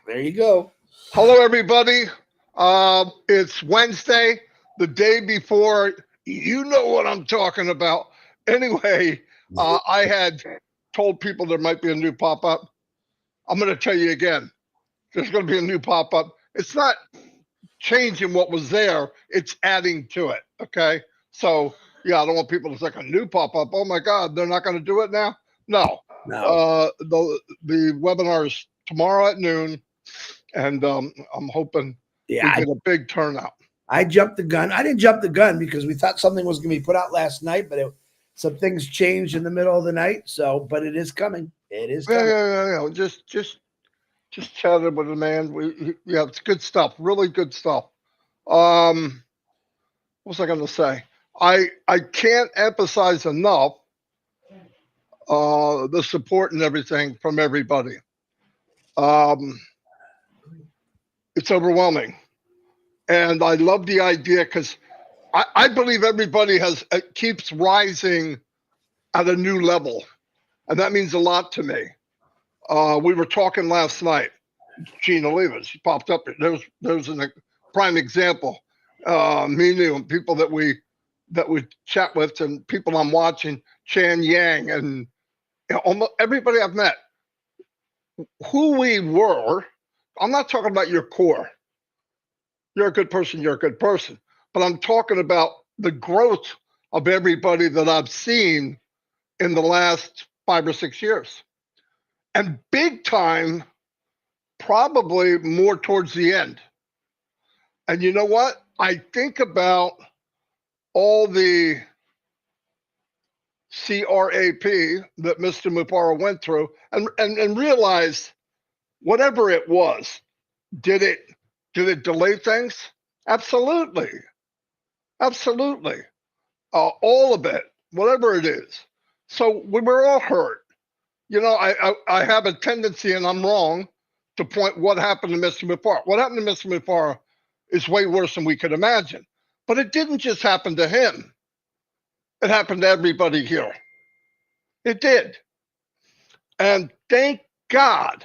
There you go. Hello, everybody. It's Wednesday, the day before. You know what I'm talking about. Anyway, I had told people there might be a new pop up. I'm going to tell you again. There's going to be a new pop up. It's not changing what was there, it's adding to it. Okay. So, yeah, I don't want people to think a new pop up. Oh my God, they're not going to do it now? No. No. The webinar is tomorrow at noon, and I'm hoping Yeah, we get a big turnout. I jumped the gun. I didn't jump the gun because we thought something was going to be put out last night, but some things changed in the middle of the night. So, but it is coming. It is Yeah, coming. yeah. Just chatted with the man. Yeah, it's good stuff. Really good stuff. Um, what was I going to say? I can't emphasize enough the support and everything from everybody. Um, it's overwhelming, and I love the idea because I believe everybody keeps rising at a new level, and that means a lot to me. We were talking last night. Gina Leva, she popped up. There's a prime example. Me and you, and people that we chat with, and people I'm watching, Chan Yang, and almost everybody I've met. Who we were. I'm not talking about your core. You're a good person. You're a good person. But I'm talking about the growth of everybody that I've seen in the last 5 or 6 years, and big time. Probably more towards the end. And you know what? I think about all the CRAP that Mr. Mufareh went through and realize whatever it was, did it delay things? Absolutely. Absolutely. All of it, whatever it is. So we were all hurt. You know, I have a tendency, and I'm wrong, to point what happened to Mr. Mufareh. What happened to Mr. Mufareh is way worse than we could imagine. But it didn't just happen to him. It happened to everybody here. It did. And thank God,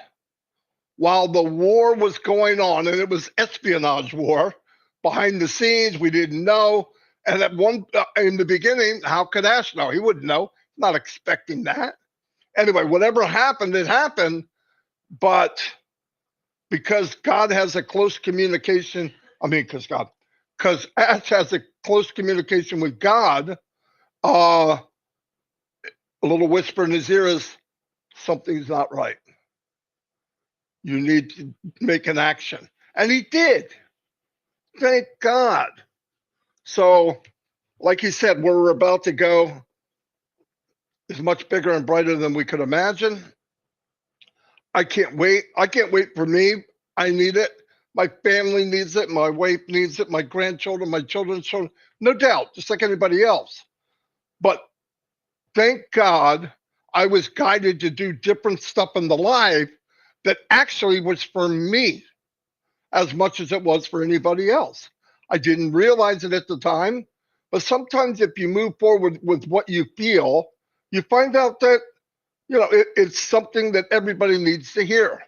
while the war was going on, and it was espionage war, behind the scenes, we didn't know. And in the beginning, how could Ash know? He wouldn't know. Not expecting that. Anyway, whatever happened, it happened. But because God has a close communication, because Ash has a close communication with God, a little whisper in his ear is, something's not right. You need to make an action. And he did. Thank God. So, like he said, where we're about to go is much bigger and brighter than we could imagine. I can't wait. I can't wait for me. I need it. My family needs it. My wife needs it. My grandchildren, my children's children, no doubt, just like anybody else. But thank God I was guided to do different stuff in the life that actually was for me as much as it was for anybody else. I didn't realize it at the time, but sometimes if you move forward with what you feel, you find out that it's something that everybody needs to hear.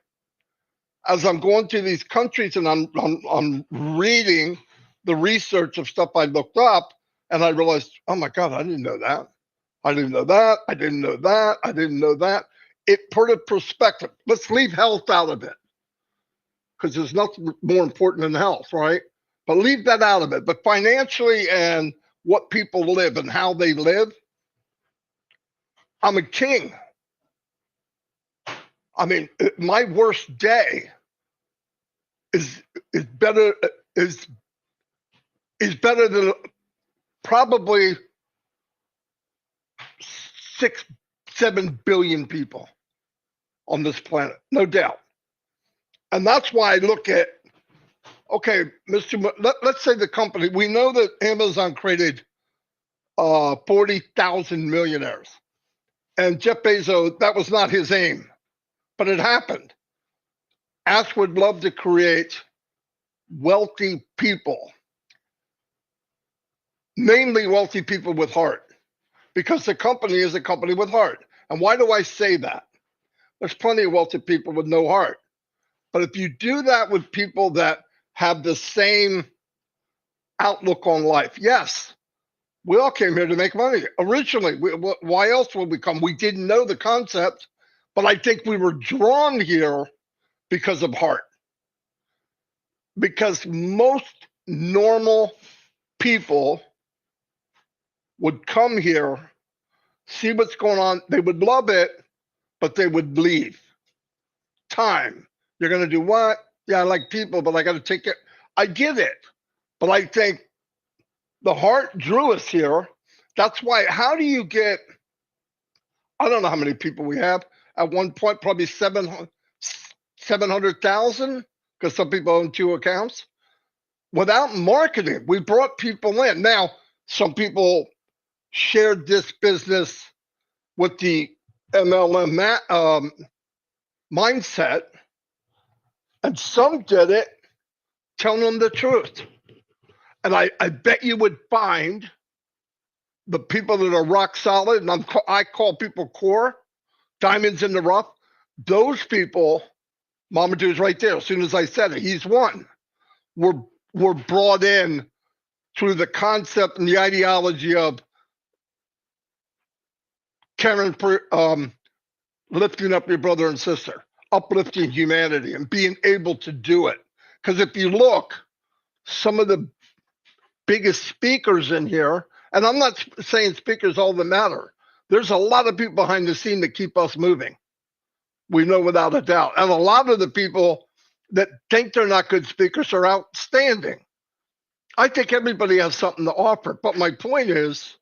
As I'm going to these countries and I'm reading the research of stuff I looked up, and I realized, oh my God, I didn't know that. I didn't know that. I didn't know that. I didn't know that. It put a perspective. Let's leave health out of it, because there's nothing more important than health, right? But leave that out of it. But financially and what people live and how they live, I'm a king. I mean, my worst day is better is better than probably 6-7 billion people on this planet, no doubt. And that's why I look at, okay, let's say the company, we know that Amazon created 40,000 millionaires. And Jeff Bezos, that was not his aim, but it happened. Ash would love to create wealthy people, mainly wealthy people with heart, because the company is a company with heart. And why do I say that? There's plenty of wealthy people with no heart. But if you do that with people that have the same outlook on life, yes, we all came here to make money. Originally, why else would we come? We didn't know the concept, but I think we were drawn here because of heart. Because most normal people would come here, see what's going on. They would love it, but they would leave. Time. You're going to do what? Yeah, I like people, but I got to take it. I get it. But I think the heart drew us here. That's why, how do you get, I don't know how many people we have. At one point, probably 700,000, because some people own 2 accounts. Without marketing, we brought people in. Now, some people shared this business with the MLM mindset, and some did it telling them the truth. And I bet you would find the people that are rock solid, and I call people core, diamonds in the rough. Those people, Mamadou's right there. As soon as I said it, he's one. Were brought in through the concept and the ideology of Karen, lifting up your brother and sister, uplifting humanity, and being able to do it. Because if you look, some of the biggest speakers in here, and I'm not saying speakers all that matter. There's a lot of people behind the scene that keep us moving. We know without a doubt. And a lot of the people that think they're not good speakers are outstanding. I think everybody has something to offer. But my point is,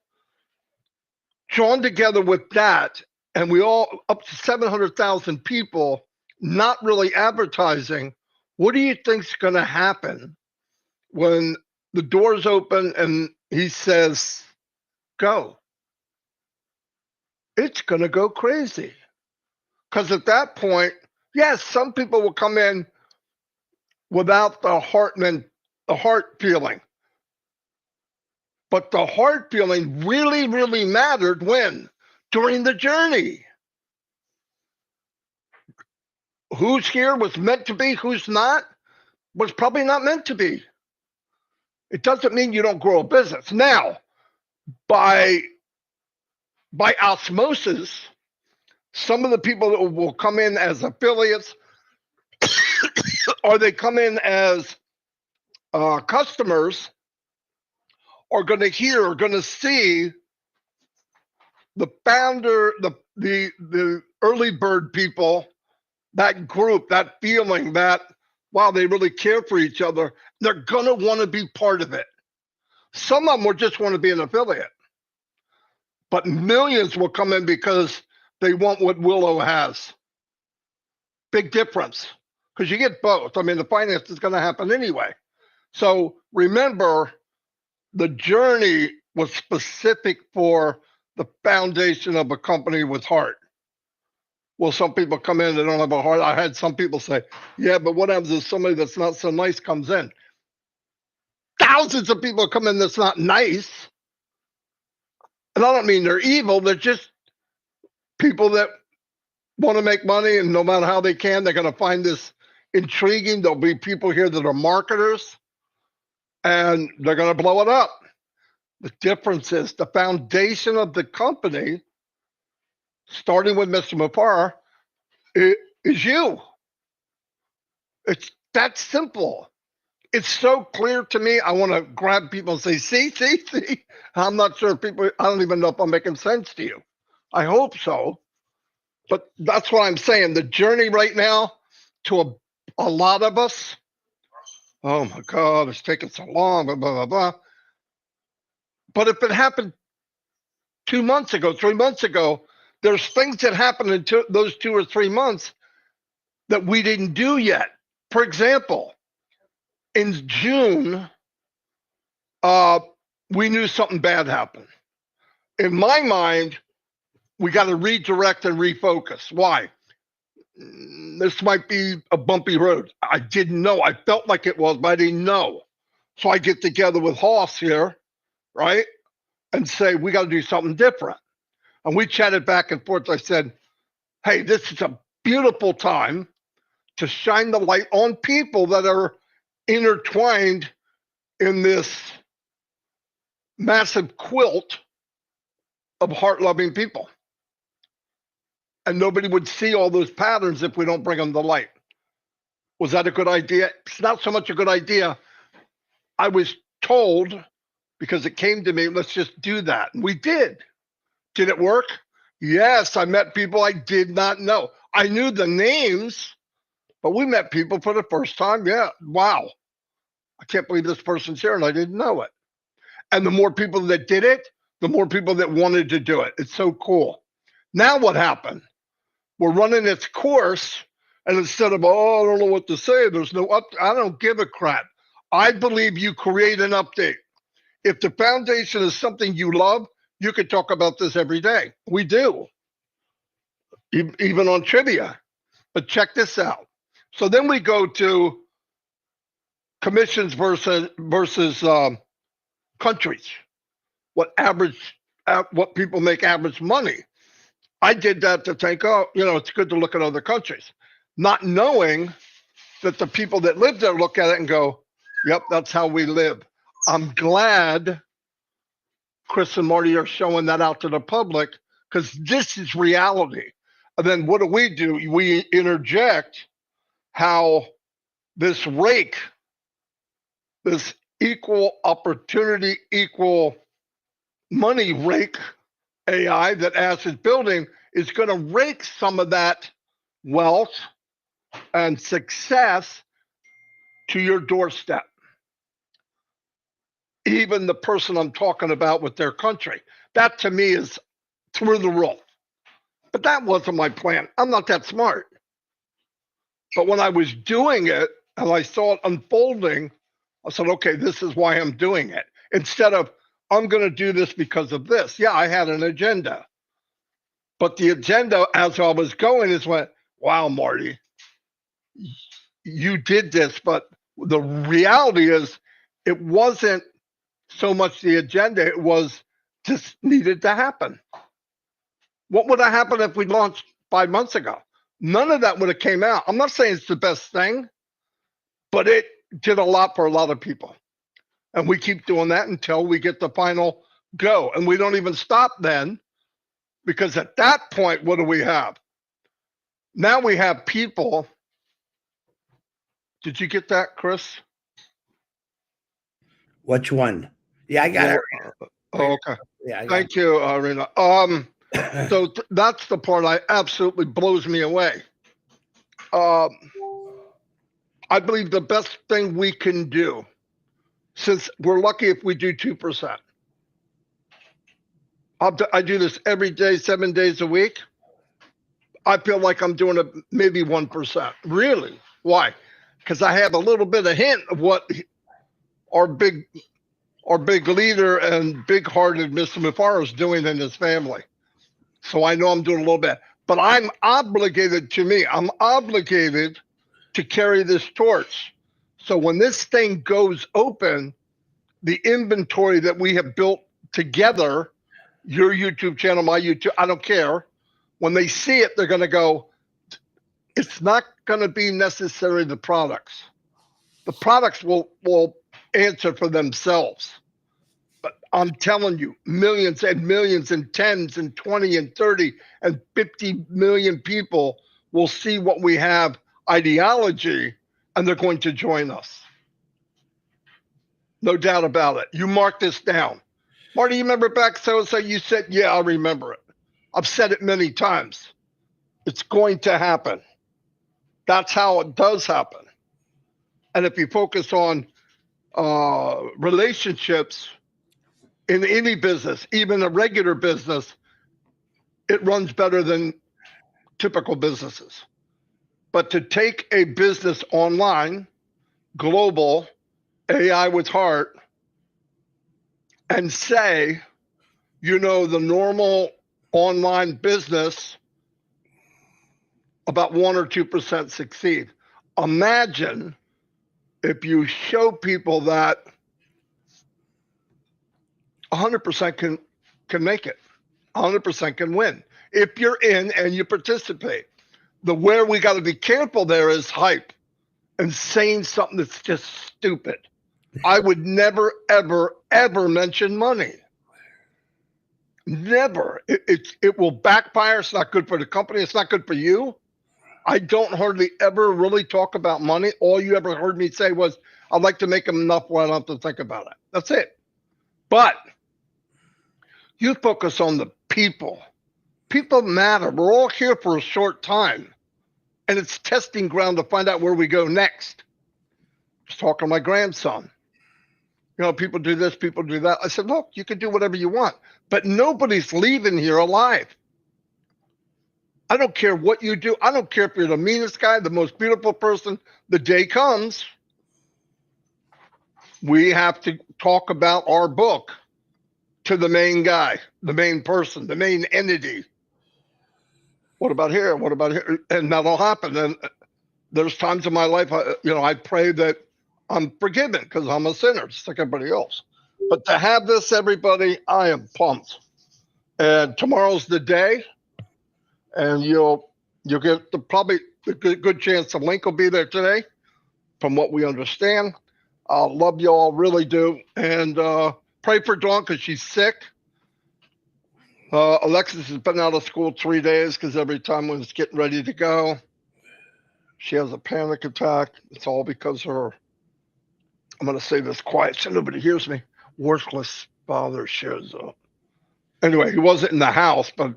drawn together with that, and we all, up to 700,000 people, not really advertising, what do you think's going to happen when the doors open and he says, go? It's going to go crazy. Because at that point, yes, some people will come in without the heart feeling. But the heart feeling really, really mattered when? During the journey. Who's here was meant to be, who's not, was probably not meant to be. It doesn't mean you don't grow a business. Now, by osmosis, some of the people that will come in as affiliates, or they come in as customers, are going to hear, are going to see the founder, the early bird people, that group, that feeling, that, wow, they really care for each other. They're going to want to be part of it. Some of them will just want to be an affiliate. But millions will come in because they want what Willow has. Big difference. Because you get both. I mean, the finance is going to happen anyway. So remember, the journey was specific for the foundation of a company with heart. Well, some people come in, they don't have a heart. I had some people say, yeah, but what happens if somebody that's not so nice comes in? Thousands of people come in that's not nice. And I don't mean they're evil. They're just people that want to make money, and no matter how they can, they're going to find this intriguing. There'll be people here that are marketers, and they're going to blow it up. The difference is the foundation of the company, starting with Mr. Mufareh, is you. It's that simple. It's so clear to me. I want to grab people and say, see. I'm not sure if people, I don't even know if I'm making sense to you. I hope so. But that's what I'm saying. The journey right now to a lot of us, oh my God, it's taking so long, blah, blah, blah, blah. But if it happened 2 months ago, 3 months ago, there's things that happened in those 2 or 3 months that we didn't do yet. For example, in June, we knew something bad happened. In my mind, we got to redirect and refocus. Why? This might be a bumpy road. I didn't know. I felt like it was, but I didn't know. So I get together with Hoss here, right? And say, we got to do something different. And we chatted back and forth. I said, hey, this is a beautiful time to shine the light on people that are intertwined in this massive quilt of heart-loving people. And nobody would see all those patterns if we don't bring them to light. Was that a good idea? It's not so much a good idea. I was told, because it came to me, let's just do that. And we did. Did it work? Yes, I met people I did not know. I knew the names, but we met people for the first time. Yeah, wow. I can't believe this person's here and I didn't know it. And the more people that did it, the more people that wanted to do it. It's so cool. Now what happened? We're running its course, and instead of, oh, I don't know what to say, there's no up, I don't give a crap. I believe you create an update. If the foundation is something you love, you could talk about this every day. We do, even on trivia. But check this out. So then we go to commissions versus countries. What people make average money. I did that to think, oh, it's good to look at other countries, not knowing that the people that live there look at it and go, yep, that's how we live. I'm glad Chris and Marty are showing that out to the public, because this is reality. And then what do? We interject how this rake, this equal opportunity, equal money rake AI that Ash is building is going to rake some of that wealth and success to your doorstep. Even the person I'm talking about with their country. That to me is through the roof. But that wasn't my plan. I'm not that smart. But when I was doing it and I saw it unfolding, I said, okay, this is why I'm doing it. Instead of, I'm going to do this because of this. Yeah, I had an agenda. But the agenda, as I was going, is went, wow, Marty, you did this. But the reality is, it wasn't so much the agenda, it was just needed to happen. What would have happened if we launched 5 months ago? None of that would have came out. I'm not saying it's the best thing, but it did a lot for a lot of people. And we keep doing that until we get the final go. And we don't even stop then, because at that point, what do we have? Now we have people. Did you get that, Chris? Which one? Yeah, I got it. Oh, okay. Yeah, thank you, Rena. So that's the part that absolutely blows me away. I believe the best thing we can do, since we're lucky if we do 2%. I do this every day, 7 days a week. I feel like I'm doing maybe 1%. Really? Why? Because I have a little bit of hint of what our big leader and big-hearted Mr. Mufareh is doing in his family. So I know I'm doing a little bit. But I'm obligated to carry this torch. So when this thing goes open, the inventory that we have built together, your YouTube channel, my YouTube, I don't care. When they see it, they're going to go, it's not going to be necessarily the products. The products will answer for themselves. But I'm telling you, millions and millions and tens and 20 and 30 and 50 million people will see what we have ideology, and they're going to join us. No doubt about it. You mark this down. Marty, you remember back so you said, yeah, I remember it. I've said it many times. It's going to happen. That's how it does happen. And if you focus on relationships in any business, even a regular business, it runs better than typical businesses. But to take a business online, global, AI with heart, and say, the normal online business, about 1 or 2% succeed. Imagine if you show people that 100% can make it, 100% can win if you're in and you participate. The where we got to be careful there is hype and saying something that's just stupid. I would never, ever, ever mention money. Never. It will backfire. It's not good for the company. It's not good for you. I don't hardly ever really talk about money. All you ever heard me say was, I'd like to make enough where I don't have to think about it. That's it. But you focus on the people. People matter. We're all here for a short time. And it's testing ground to find out where we go next. Just talking to my grandson. You know, people do this, people do that. I said, look, you can do whatever you want, but nobody's leaving here alive. I don't care what you do. I don't care if you're the meanest guy, the most beautiful person. The day comes, we have to talk about our book to the main guy, the main person, the main entity. What about here? What about here? And that'll happen. And there's times in my life, I pray that I'm forgiven because I'm a sinner, just like everybody else. But to have this, everybody, I am pumped. And tomorrow's the day, and you'll get probably a good chance the link will be there today, from what we understand. I love you all, really do. And pray for Dawn because she's sick. Alexis has been out of school 3 days because every time when it's getting ready to go, she has a panic attack. It's all because her, I'm going to say this quiet so nobody hears me, worthless father shows up. Anyway, he wasn't in the house, but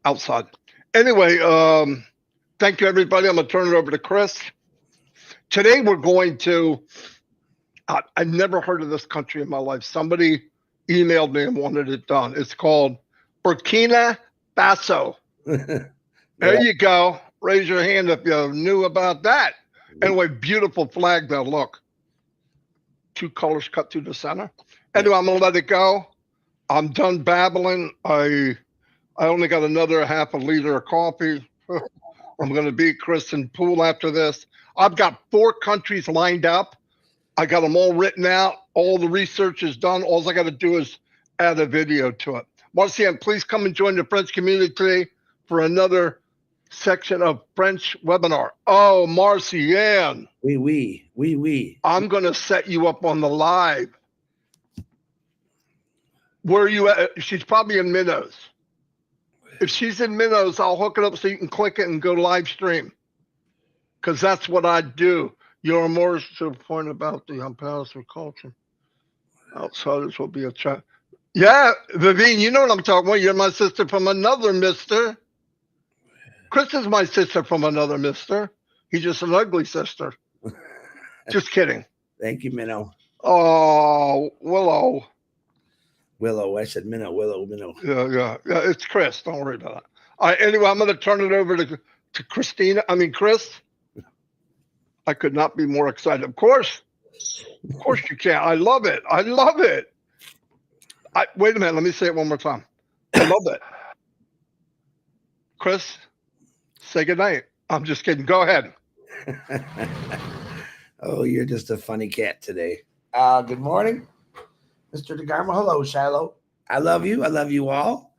outside. Anyway, thank you, everybody. I'm going to turn it over to Chris. Today we're going to, I never heard of this country in my life. Somebody emailed me and wanted it done. It's called Burkina Faso. There you go. Raise your hand if you knew about that. Anyway, beautiful flag though. Look, 2 colors cut through the center. Anyway, I'm gonna let it go. I'm done babbling. I only got another half a liter of coffee. I'm gonna beat Chris in pool after this. I've got 4 countries lined up. I got them all written out. All the research is done. All I got to do is add a video to it. Marcian, please come and join the French community today for another section of French webinar. Oh, Marcian. Oui. I'm going to set you up on the live. Where are you at? She's probably in Minnows. If she's in Minnows, I'll hook it up so you can click it and go live stream. Because that's what I do. You're more to the point about the unpalatable culture. Outsiders will be a chat. Yeah, Vivian, you know what I'm talking about. You're my sister from another mister. Chris is my sister from another mister. He's just an ugly sister. Just kidding. Thank you, Minnow. Oh, Willow. I said Minnow, Minnow. Yeah. It's Chris. Don't worry about it. All right, anyway, I'm going to turn it over to Chris. I could not be more excited. Of course you can. I love it. Wait a minute. Let me say it one more time. I love it. Chris, say goodnight. I'm just kidding. Go ahead. Oh, you're just a funny cat today. Good morning, Mr. DeGarmo. Hello, Shiloh. I love you. I love you all.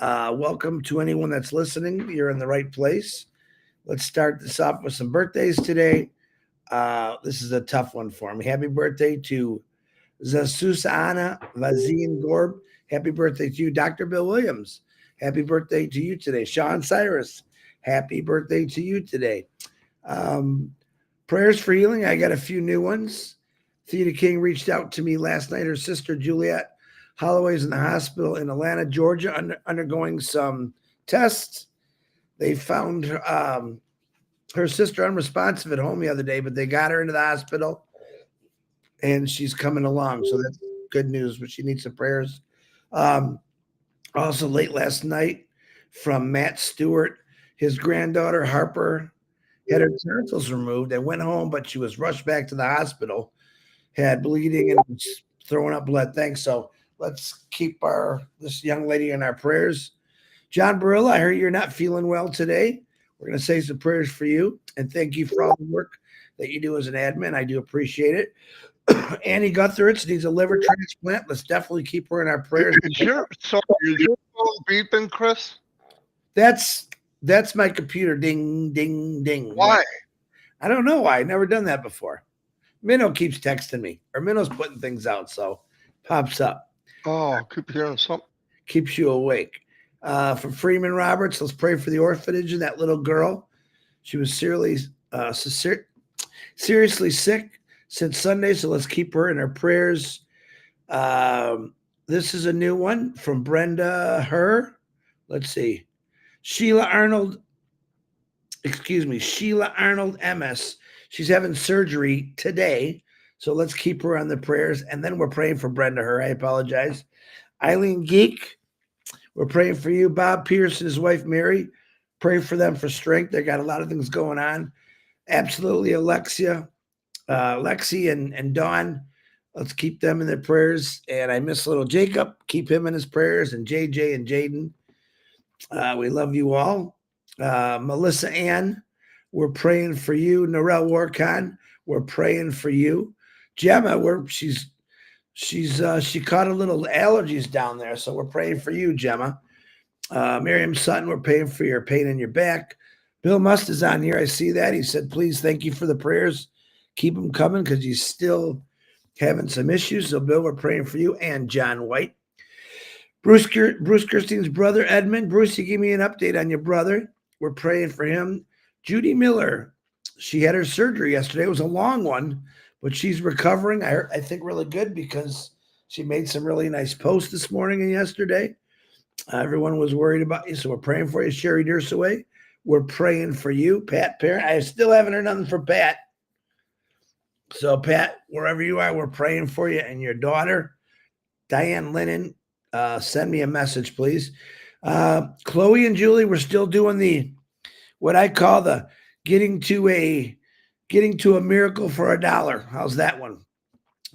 Welcome to anyone that's listening. You're in the right place. Let's start this off with some birthdays today. This is a tough one for me. Happy birthday to Zasusana Vazine Gorb. Happy birthday to you, Dr. Bill Williams. Happy birthday to you today. Sean Cyrus. Happy birthday to you today. Prayers for healing. I got a few new ones. Theta King reached out to me last night. Her sister, Juliet Holloway's in the hospital in Atlanta, Georgia, undergoing some tests. They found her sister unresponsive at home the other day, but they got her into the hospital and she's coming along. So that's good news, but she needs some prayers. Also late last night from Matt Stewart, his granddaughter Harper had her tonsils removed and went home, but she was rushed back to the hospital, had bleeding and was throwing up blood. Thanks. So let's keep this young lady in our prayers. John Barilla, I heard you're not feeling well today. We're going to say some prayers for you and thank you for all the work that you do as an admin. I do appreciate it. Annie Gutheritz needs a liver transplant. Let's definitely keep her in our prayers. Is your phone beeping, Chris? That's That's my computer. Ding, ding, ding. Why? I don't know why. I never done that before. Minnow keeps texting me, or Minnow's putting things out, so pops up. Oh, keep hearing something. Keeps you awake. From Freeman Roberts, let's pray for the orphanage and that little girl. She was seriously sick since Sunday, so let's keep her in our prayers. This is a new one from Brenda Her. Let's see. Sheila Arnold MS. She's having surgery today. So let's keep her on the prayers. And then we're praying for Brenda Her. I apologize. Eileen Geek, we're praying for you. Bob Pierce and his wife Mary, pray for them for strength. They got a lot of things going on. Absolutely, Lexi and Dawn. Let's keep them in their prayers. And I miss little Jacob. Keep him in his prayers. And JJ and Jaden. We love you all. Melissa Ann, we're praying for you. Norel Warcon, we're praying for you. Gemma, she caught a little allergies down there, so we're praying for you, Gemma. Miriam Sutton, we're praying for your pain in your back. Bill Must is on here. I see that. He said, please, thank you for the prayers. Keep them coming because he's still having some issues. So, Bill, we're praying for you. And John White. Bruce Kirstein's brother, Edmund. Bruce, you give me an update on your brother. We're praying for him. Judy Miller, she had her surgery yesterday. It was a long one, but she's recovering. I think really good because she made some really nice posts this morning and yesterday. Everyone was worried about you, so we're praying for you. Sherry Dursaway, we're praying for you. Pat Parent, I still haven't heard nothing from Pat. So, Pat, wherever you are, we're praying for you and your daughter. Diane Lennon, send me a message, please. Chloe and Julie, we're still doing what I call the getting to a miracle for $1. How's that one?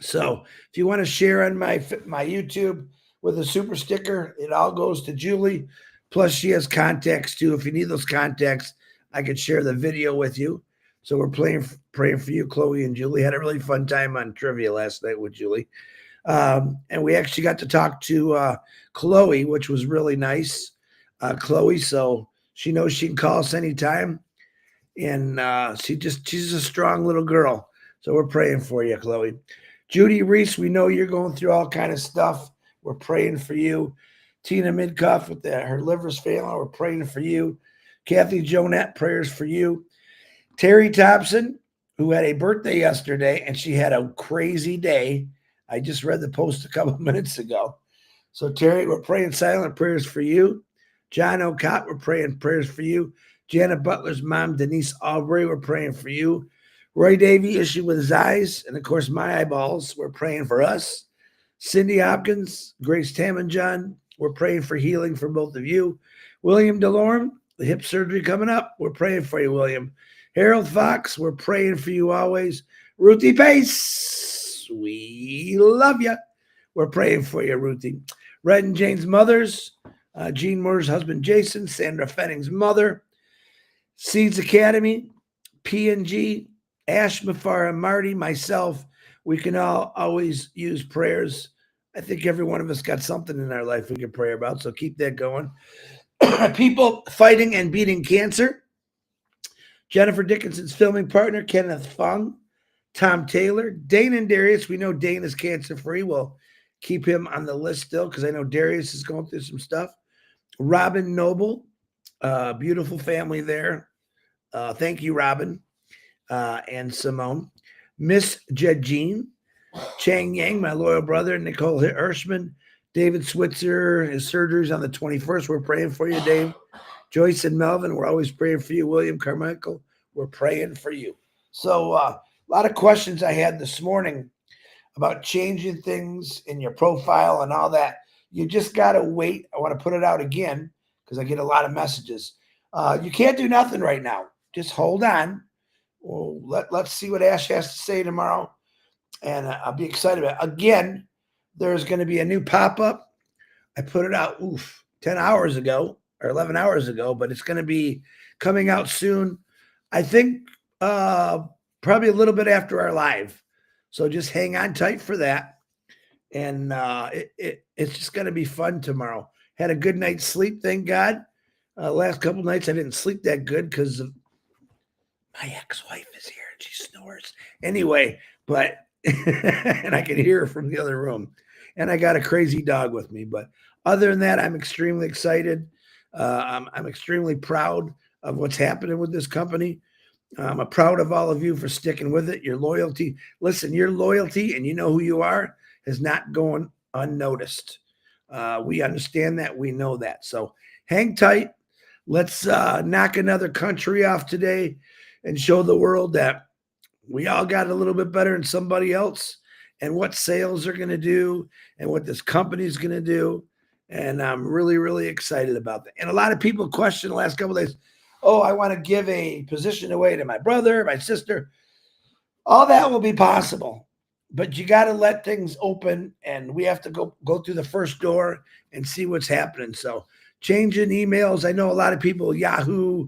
So if you want to share on my YouTube with a super sticker, it all goes to Julie. Plus she has contacts too. If you need those contacts, I could share the video with you. So we're praying for you, Chloe and Julie. Had a really fun time on trivia last night with Julie. And we actually got to talk to Chloe, which was really nice. Chloe, so she knows she can call us anytime. And she's a strong little girl. So we're praying for you, Chloe. Judy Reese, we know you're going through all kind of stuff. We're praying for you. Tina Midcuff with her liver's failing. We're praying for you. Kathy Jonette, prayers for you. Terry Thompson, who had a birthday yesterday, and she had a crazy day. I just read the post a couple of minutes ago. So, Terry, we're praying silent prayers for you. John O'Cott, we're praying prayers for you. Janet Butler's mom, Denise Albury, we're praying for you. Roy Davey, issue with his eyes. And, of course, my eyeballs, we're praying for us. Cindy Hopkins, Grace Tamanjon, we're praying for healing for both of you. William DeLorme, the hip surgery coming up. We're praying for you, William. Harold Fox, we're praying for you always. Ruthie Pace, we love you. We're praying for you, Ruthie. Red and Jane's mothers, Gene Moore's husband, Jason, Sandra Fenning's mother, Seeds Academy, P&G, Ash, Mufareh, Marty, myself. We can all always use prayers. I think every one of us got something in our life we can pray about, so keep that going. People fighting and beating cancer. Jennifer Dickinson's filming partner, Kenneth Fung. Tom Taylor. Dane and Darius. We know Dane is cancer-free. We'll keep him on the list still because I know Darius is going through some stuff. Robin Noble. Beautiful family there. Thank you, Robin and Simone. Miss Jejine. Chang Yang, my loyal brother. Nicole Hirschman. David Switzer. His surgery's on the 21st. We're praying for you, Dave. Joyce and Melvin, we're always praying for you. William Carmichael, we're praying for you. So a lot of questions I had this morning about changing things in your profile and all that. You just got to wait. I want to put it out again because I get a lot of messages. You can't do nothing right now. Just hold on. Well, let's see what Ash has to say tomorrow. And I'll be excited about it. Again, there's going to be a new pop-up. I put it out 10 hours ago. Or 11 hours ago, but it's going to be coming out soon. I think probably a little bit after our live. So just hang on tight for that. And it's just going to be fun tomorrow. Had a good night's sleep, thank God. Last couple nights I didn't sleep that good because my ex-wife is here and she snores. Anyway, but and I can hear her from the other room. And I got a crazy dog with me. But other than that, I'm extremely excited. I'm extremely proud of what's happening with this company. I'm proud of all of you for sticking with it. Your loyalty, listen, your loyalty, and you know who you are, is not going unnoticed. We understand that. We know that. So hang tight. Let's knock another country off today and show the world that we all got a little bit better than somebody else and what sales are going to do and what this company is going to do. And I'm really, really excited about that. And a lot of people question the last couple of days, oh, I want to give a position away to my brother, my sister. All that will be possible. But you got to let things open and we have to go through the first door and see what's happening. So changing emails. I know a lot of people, Yahoo,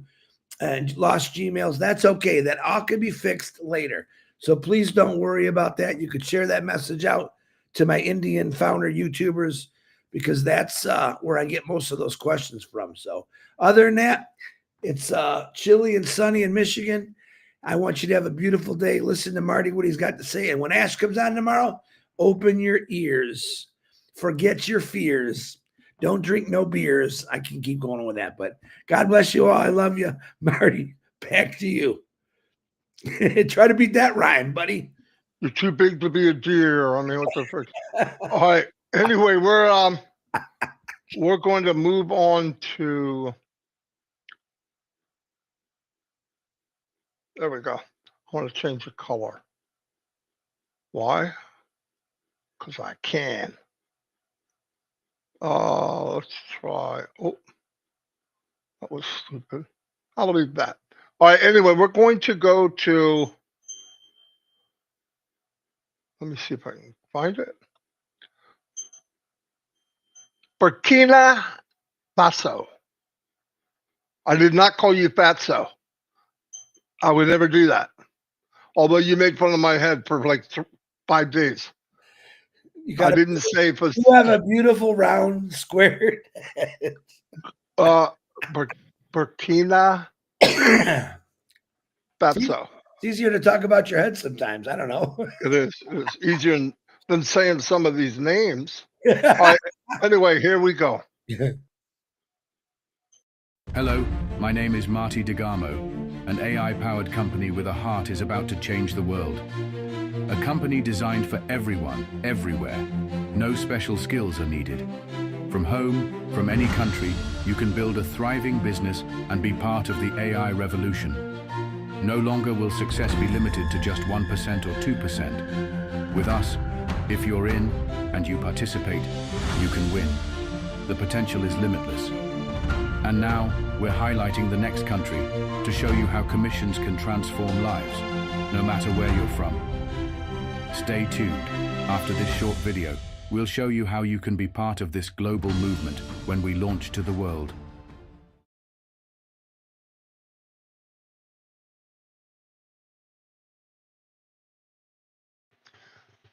and lost Gmails. That's okay. That all can be fixed later. So please don't worry about that. You could share that message out to my Indian founder YouTubers because that's where I get most of those questions from. So other than that, it's chilly and sunny in Michigan. I want you to have a beautiful day. Listen to Marty, what he's got to say. And when Ash comes on tomorrow, open your ears. Forget your fears. Don't drink no beers. I can keep going with that, but God bless you all. I love you. Marty, back to you. Try to beat that rhyme, buddy. You're too big to be a deer. I mean, what the frick? All right. Anyway, we're going to move on to. There we go. I want to change the color. Why? Because I can. Let's try. Oh, that was stupid. I'll leave that. All right. Anyway, we're going to go to. Let me see if I can find it. Burkina Faso. I did not call you Fatso. I would never do that. Although you made fun of my head for like 5 days. I didn't say it was. You have a beautiful round squared head. Burkina Faso. It's easier to talk about your head sometimes. I don't know. It is. It's easier than saying some of these names. All right. Anyway, here we go. Hello, my name is Marty DeGamo. An AI-powered company with a heart is about to change the world. A company designed for everyone, everywhere. No special skills are needed. From home, from any country, you can build a thriving business and be part of the AI revolution. No longer will success be limited to just 1% or 2%. With us, if you're in and you participate, you can win. The potential is limitless. And now, we're highlighting the next country to show you how commissions can transform lives, no matter where you're from. Stay tuned. After this short video, we'll show you how you can be part of this global movement when we launch to the world.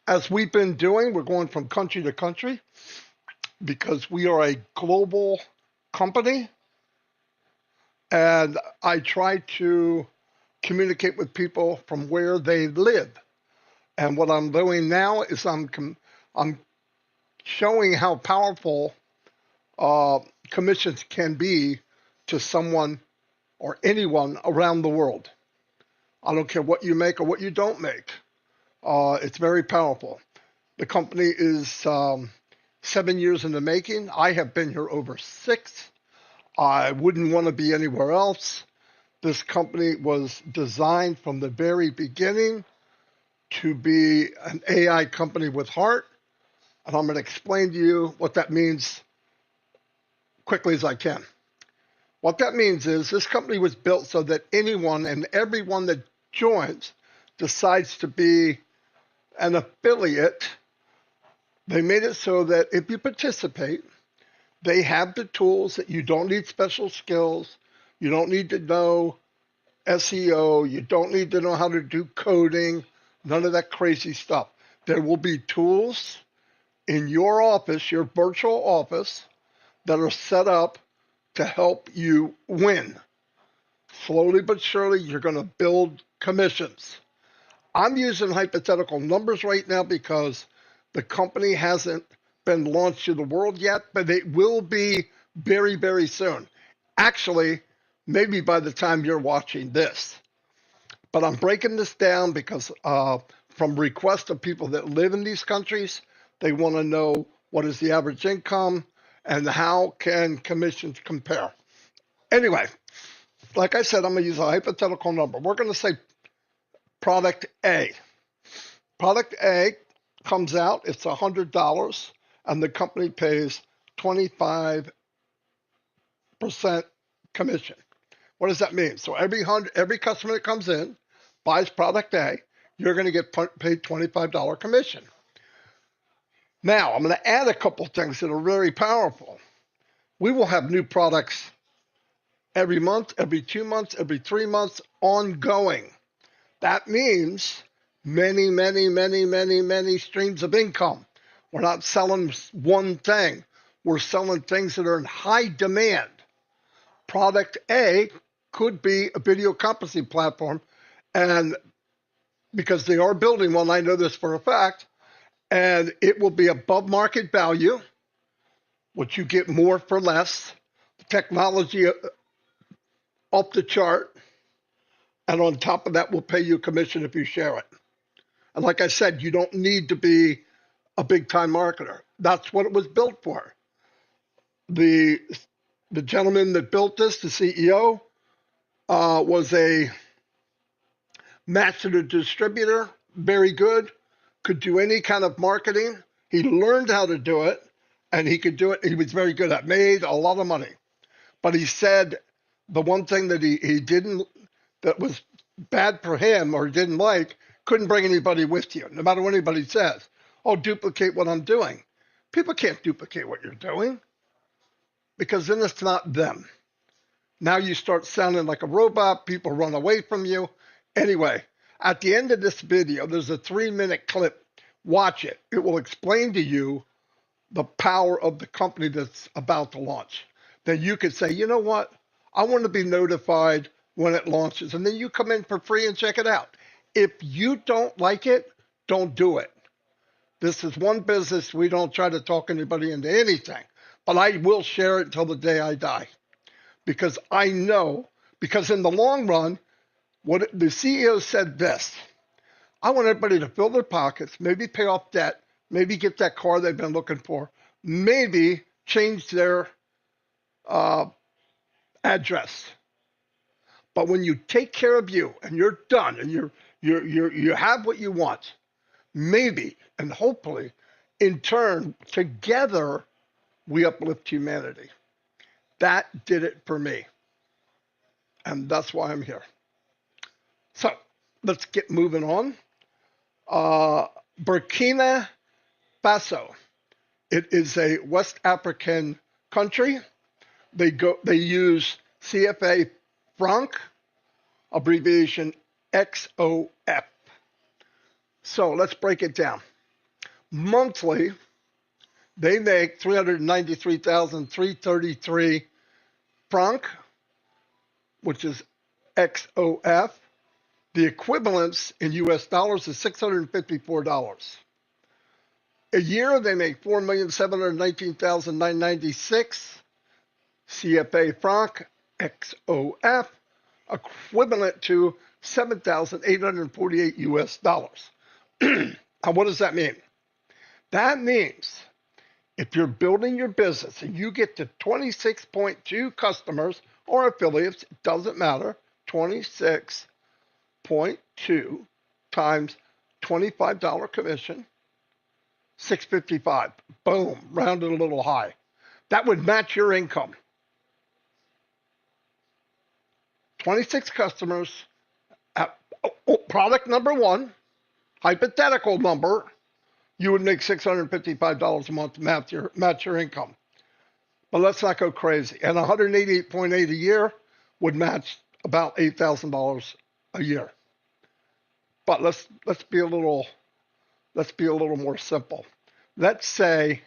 As we've been doing, we're going from country to country because we are a global company. And I try to communicate with people from where they live. And what I'm doing now is I'm showing how powerful commissions can be to someone or anyone around the world. I don't care what you make or what you don't make. It's very powerful. The company is 7 years in the making. I have been here over 6. I wouldn't want to be anywhere else. This company was designed from the very beginning to be an AI company with heart. And I'm going to explain to you what that means quickly as I can. What that means is this company was built so that anyone and everyone that joins decides to be an affiliate. They made it so that if you participate, they have the tools that you don't need special skills. You don't need to know SEO. You don't need to know how to do coding, none of that crazy stuff. There will be tools in your office, your virtual office, that are set up to help you win. Slowly but surely, you're going to build commissions. I'm using hypothetical numbers right now because the company hasn't been launched to the world yet, but it will be very, very soon. Actually, maybe by the time you're watching this. But I'm breaking this down because from requests of people that live in these countries, they want to know what is the average income and how can commissions compare. Anyway, like I said, I'm going to use a hypothetical number. We're going to say product A. Product A comes out, it's $100, and the company pays 25% commission. What does that mean? So every customer that comes in buys product A, you're going to get paid $25 commission. Now, I'm going to add a couple things that are very powerful. We will have new products every month, every 2 months, every 3 months, ongoing. That means many, many, many, many, many streams of income. We're not selling one thing. We're selling things that are in high demand. Product A could be a video conferencing platform, and because they are building one, I know this for a fact, and it will be above market value, which you get more for less, technology up the chart, and on top of that, we'll pay you a commission if you share it. And like I said, you don't need to be a big time marketer. That's what it was built for. The gentleman that built this, the CEO, was a master distributor, very good, could do any kind of marketing. He learned how to do it, and he could do it. He was very good at it, made a lot of money. But he said the one thing that he didn't, that was bad for him or didn't like, couldn't bring anybody with you, no matter what anybody says. Oh, duplicate what I'm doing. People can't duplicate what you're doing because then it's not them. Now you start sounding like a robot. People run away from you. Anyway, at the end of this video, there's a 3-minute clip. Watch it. It will explain to you the power of the company that's about to launch. Then you could say, you know what? I want to be notified when it launches. And then you come in for free and check it out. If you don't like it, don't do it. This is one business. We don't try to talk anybody into anything. But I will share it until the day I die. Because I know, because in the long run, what the CEO said this, I want everybody to fill their pockets, maybe pay off debt, maybe get that car they've been looking for, maybe change their address. But when you take care of you and you're done and you have what you want, maybe and hopefully, in turn, together we uplift humanity. That did it for me, and that's why I'm here. So let's get moving on. Burkina Faso. It is a West African country. They use CFA franc, abbreviation XOF. So let's break it down. Monthly, they make 393,333 franc, which is XOF. The equivalence in US dollars is $654. A year, they make 4,719,996 CFA franc XOF, equivalent to 7,848 US dollars. And what does that mean? That means if you're building your business and you get to 26.2 customers or affiliates, it doesn't matter, 26.2 times $25 commission, $655. Boom, rounded a little high. That would match your income. 26 customers at product number one, hypothetical number, you would make $655 a month to match your income. But let's not go crazy. And 188.8 a year would match about $8,000 a year. But let's be a little more simple. Let's say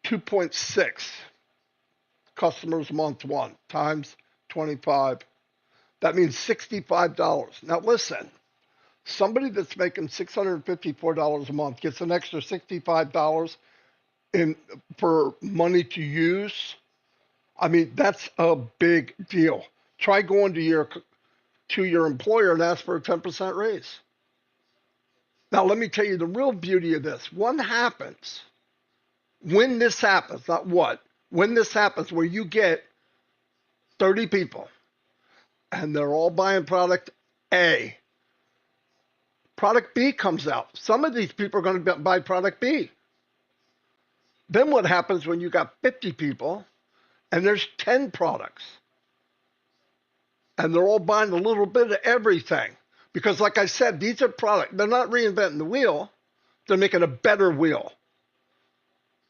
2.6 customers month one times 25. That means $65. Now listen, somebody that's making $654 a month gets an extra $65 in for money to use. I mean, that's a big deal. Try going to your employer and ask for a 10% raise. Now, let me tell you the real beauty of this. What happens when this happens, not what, when this happens where you get 30 people and they're all buying product A, product B comes out. Some of these people are going to buy product B. Then what happens when you got 50 people and there's 10 products and they're all buying a little bit of everything? Because like I said, these are products. They're not reinventing the wheel. They're making a better wheel.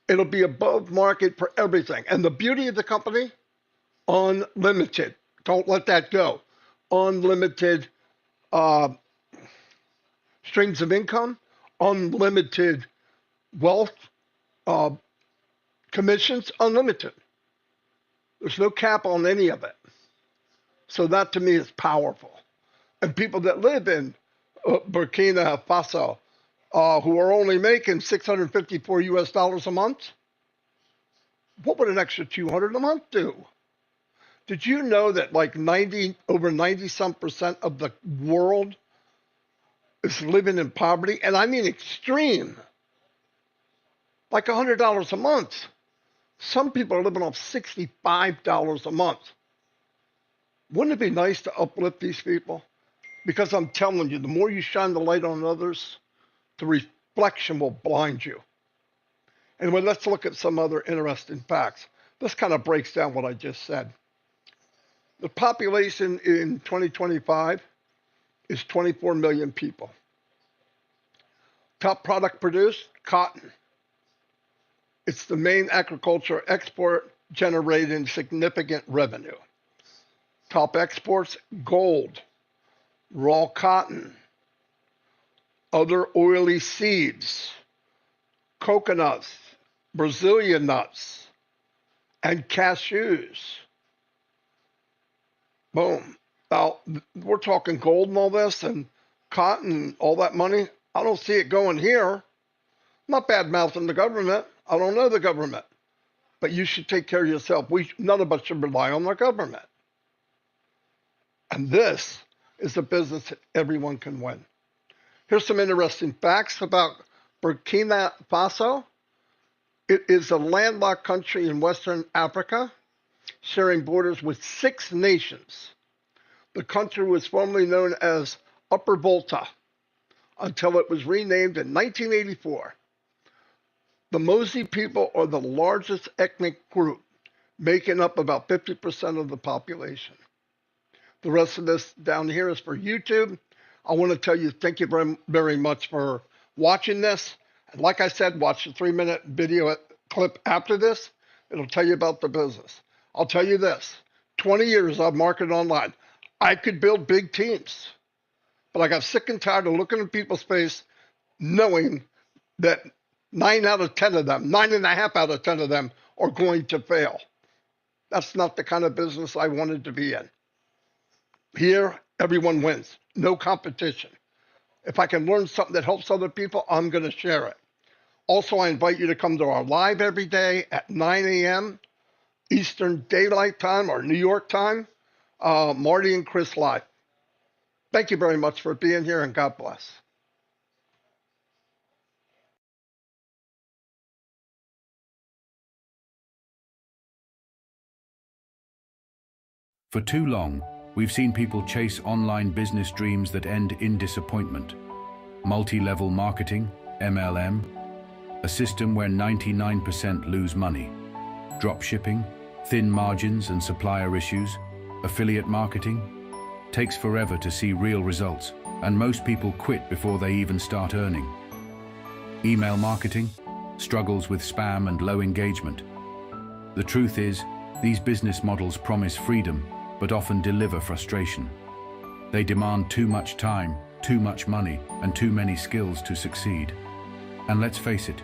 It'll be above market for everything. And the beauty of the company, unlimited. Don't let that go. Unlimited streams of income, unlimited wealth, commissions, unlimited. There's no cap on any of it. So that to me is powerful. And people that live in Burkina Faso, who are only making $654 a month, what would an extra $200 a month do? Did you know that like over 90% of the world is living in poverty? And I mean extreme. Like $100 a month. Some people are living off $65 a month. Wouldn't it be nice to uplift these people? Because I'm telling you, the more you shine the light on others, the reflection will blind you. Anyway, let's look at some other interesting facts. This kind of breaks down what I just said. The population in 2025 is 24 million people. Top product produced, cotton. It's the main agriculture export, generating significant revenue. Top exports, gold, raw cotton, other oily seeds, coconuts, Brazilian nuts, and cashews. Boom. Now, we're talking gold and all this and cotton, all that money. I don't see it going here. I'm not bad-mouthing the government. I don't know the government. But you should take care of yourself. None of us should rely on the government. And this is a business that everyone can win. Here's some interesting facts about Burkina Faso. It is a landlocked country in Western Africa, sharing borders with 6 nations. The country was formerly known as Upper Volta until it was renamed in 1984. The Mossi people are the largest ethnic group, making up about 50% of the population. The rest of this down here is for YouTube. I want to tell you thank you very, very much for watching this. And like I said, watch the 3-minute video clip after this. It'll tell you about the business. I'll tell you this, 20 years I've marketed online. I could build big teams, but I got sick and tired of looking in people's face knowing that 9 out of 10 of them, 9.5 out of 10 of them are going to fail. That's not the kind of business I wanted to be in. Here, everyone wins, no competition. If I can learn something that helps other people, I'm going to share it. Also, I invite you to come to our live every day at 9 a.m. Eastern Daylight Time or New York time, Marty and Chris live. Thank you very much for being here, and God bless. For too long, we've seen people chase online business dreams that end in disappointment. Multi-level marketing, MLM, a system where 99% lose money. Drop shipping, thin margins and supplier issues, affiliate marketing, takes forever to see real results, and most people quit before they even start earning. Email marketing, struggles with spam and low engagement. The truth is, these business models promise freedom, but often deliver frustration. They demand too much time, too much money, and too many skills to succeed. And let's face it,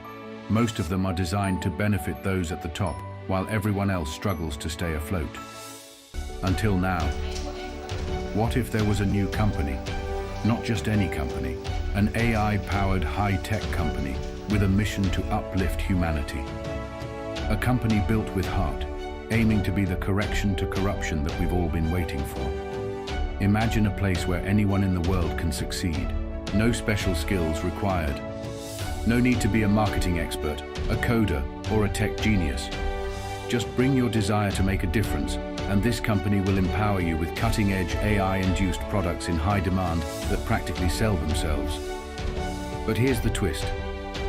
most of them are designed to benefit those at the top, while everyone else struggles to stay afloat. Until now. What if there was a new company? Not just any company, an AI-powered high-tech company with a mission to uplift humanity. A company built with heart, aiming to be the correction to corruption that we've all been waiting for. Imagine a place where anyone in the world can succeed. No special skills required. No need to be a marketing expert, a coder, or a tech genius. Just bring your desire to make a difference, and this company will empower you with cutting-edge AI-induced products in high demand that practically sell themselves. But here's the twist.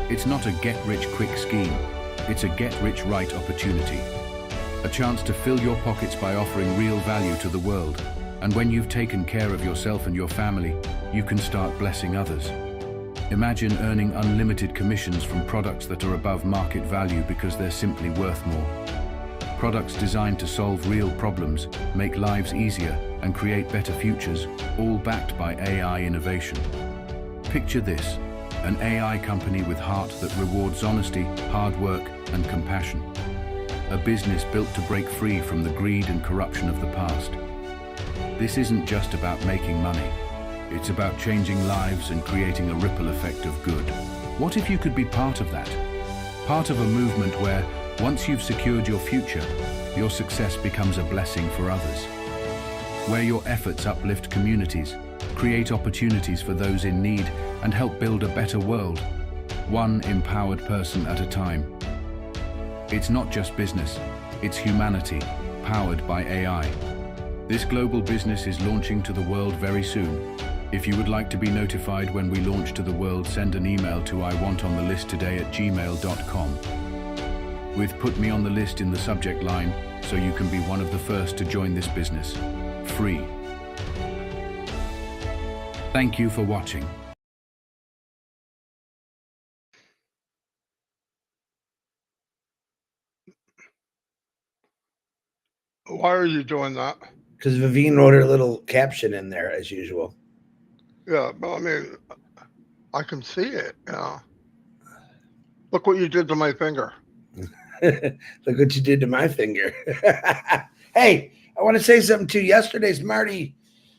It's not a get-rich-quick scheme. It's a get-rich-right opportunity. A chance to fill your pockets by offering real value to the world. And when you've taken care of yourself and your family, you can start blessing others. Imagine earning unlimited commissions from products that are above market value because they're simply worth more. Products designed to solve real problems, make lives easier, and create better futures, all backed by AI innovation. Picture this, an AI company with heart that rewards honesty, hard work, and compassion. A business built to break free from the greed and corruption of the past. This isn't just about making money. It's about changing lives and creating a ripple effect of good. What if you could be part of that? Part of a movement where, once you've secured your future, your success becomes a blessing for others. Where your efforts uplift communities, create opportunities for those in need, and help build a better world, one empowered person at a time. It's not just business, it's humanity, powered by AI. This global business is launching to the world very soon. If you would like to be notified when we launch to the world, send an email to iwantonthelisttoday@gmail.com. with "Put me on the list" in the subject line, so you can be one of the first to join this business. Free. Thank you for watching. Why are you doing that? Because Vivine wrote her little caption in there as usual. Yeah, but I mean, I can see it. Yeah. Look what you did to my finger. Look what you did to my finger. Hey, I want to say something too. Yesterday's Marty's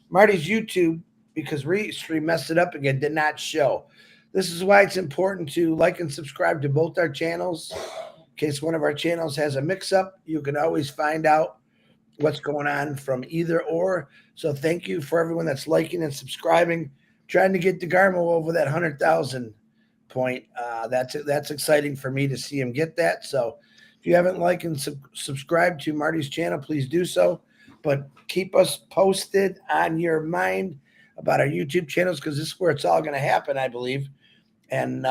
YouTube, because Restream messed it up again, did not show. This is why it's important to like and subscribe to both our channels. In case one of our channels has a mix-up, you can always find out what's going on from either or. So thank you for everyone that's liking and subscribing, trying to get DeGarmo over that 100,000 point. That's exciting for me to see him get that. So if you haven't liked and subscribed to Marty's channel, please do so. But keep us posted on your mind about our YouTube channels, because this is where it's all going to happen, I believe. And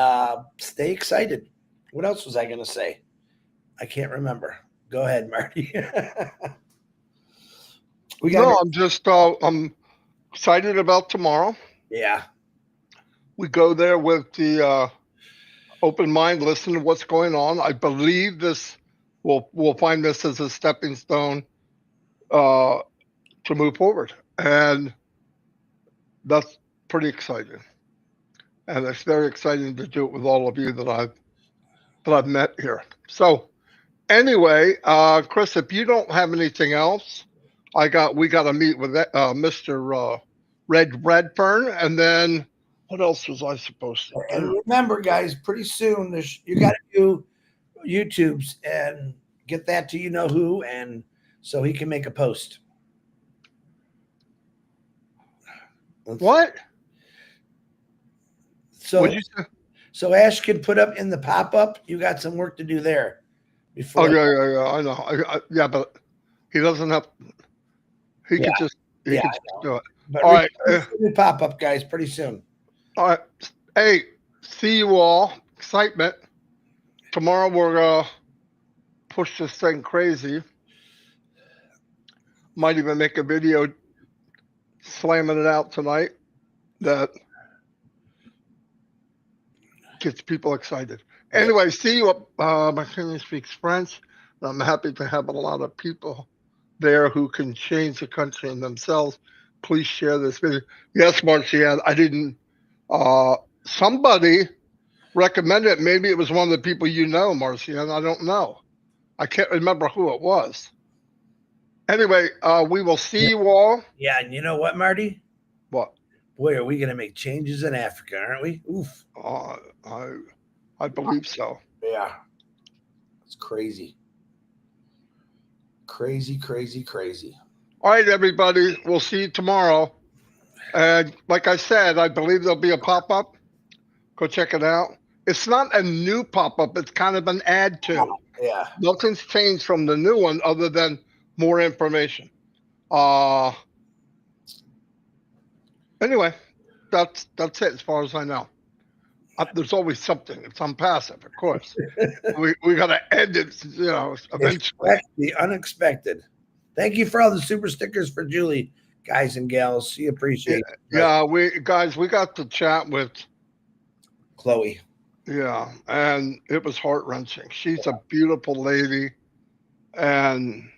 stay excited. What else was I going to say? I can't remember. Go ahead, Marty. I'm just I'm excited about tomorrow. Yeah. We go there with the open mind, listen to what's going on. I believe this we'll find this as a stepping stone to move forward, and that's pretty exciting. And it's very exciting to do it with all of you that I've met here. So anyway, Chris, if you don't have anything else, we got to meet with Mr. Redfern, and then what else was I supposed to do? And remember, guys, pretty soon you got to do YouTube's and get that to you know who, and so he can make a post. What? So Ash can put up in the pop-up. You got some work to do there. Before. Oh yeah, I know. Yeah, but he doesn't have. He could just do it. But all right, pop-up, guys, pretty soon. All right. Hey, see you all. Excitement. Tomorrow we're gonna push this thing crazy. Might even make a video slamming it out tonight that gets people excited. Anyway, see you up. My family speaks French. I'm happy to have a lot of people there who can change the country and themselves. Please share this video. Yes, Marcianne, I didn't. Somebody recommended it. Maybe it was one of the people you know, Marcianne. I don't know. I can't remember who it was. Anyway, we will see you all. Yeah, and you know what, Marty? What? Boy, are we going to make changes in Africa, aren't we? Oof. I believe so. Yeah. It's crazy. Crazy, crazy, crazy. All right, everybody. We'll see you tomorrow. And like I said, I believe there'll be a pop-up. Go check it out. It's not a new pop-up. It's kind of an add to. Yeah. Nothing's changed from the new one other than more information. Anyway, that's it as far as I know. There's always something. It's unpassive, of course. we got to end it, eventually. Expect the unexpected. Thank you for all the super stickers for Julie, guys and gals. She appreciate it. Yeah, we got to chat with Chloe. Yeah, and it was heart-wrenching. She's a beautiful lady, and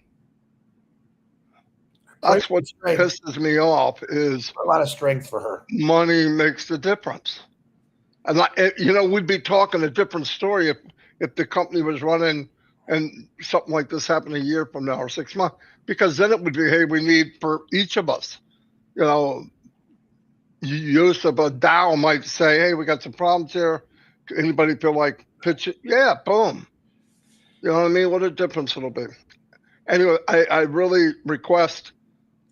that's what pisses me off is a lot of strength for her. Money makes the difference. And we'd be talking a different story if the company was running and something like this happened a year from now or 6 months, because then it would be, hey, we need for each of us, Yusuf Dow might say, hey, we got some problems here. Anybody feel like pitch it? Yeah, boom. You know what I mean? What a difference it'll be. Anyway, I really request,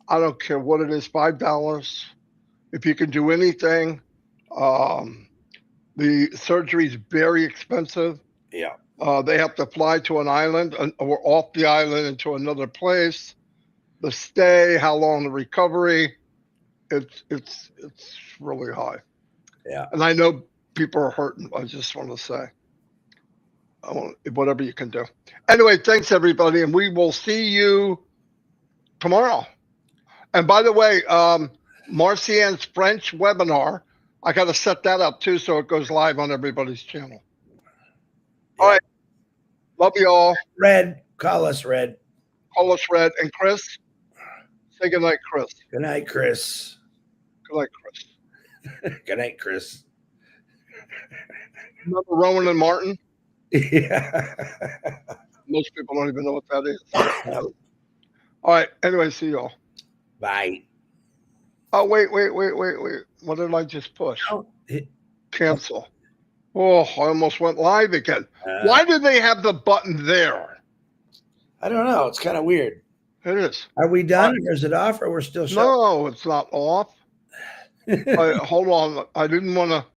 I don't care what it is, $5. If you can do anything. The surgery is very expensive. Yeah. They have to fly to an island or off the island into another place. The stay, how long the recovery, it's really high. Yeah. And I know people are hurting. I just want to say, whatever you can do. Anyway, thanks everybody, and we will see you tomorrow. And by the way, Marcienne's French webinar, I got to set that up too, so it goes live on everybody's channel. All right, love you all. Red, call us Red. Call us Red, and Chris, say good night, Chris. Good night, Chris. Good night, Chris. Good night, Chris. Remember Rowan and Martin? Yeah. Most people don't even know what that is. All right. Anyway, see you all. Bye. Oh, wait. What did I just push? Oh, Cancel. Oh, I almost went live again. Why do they have the button there? I don't know. It's kind of weird. It is. Are we done? Or is it off? Or we're still showing? No, it's not off. Hold on. I didn't want to.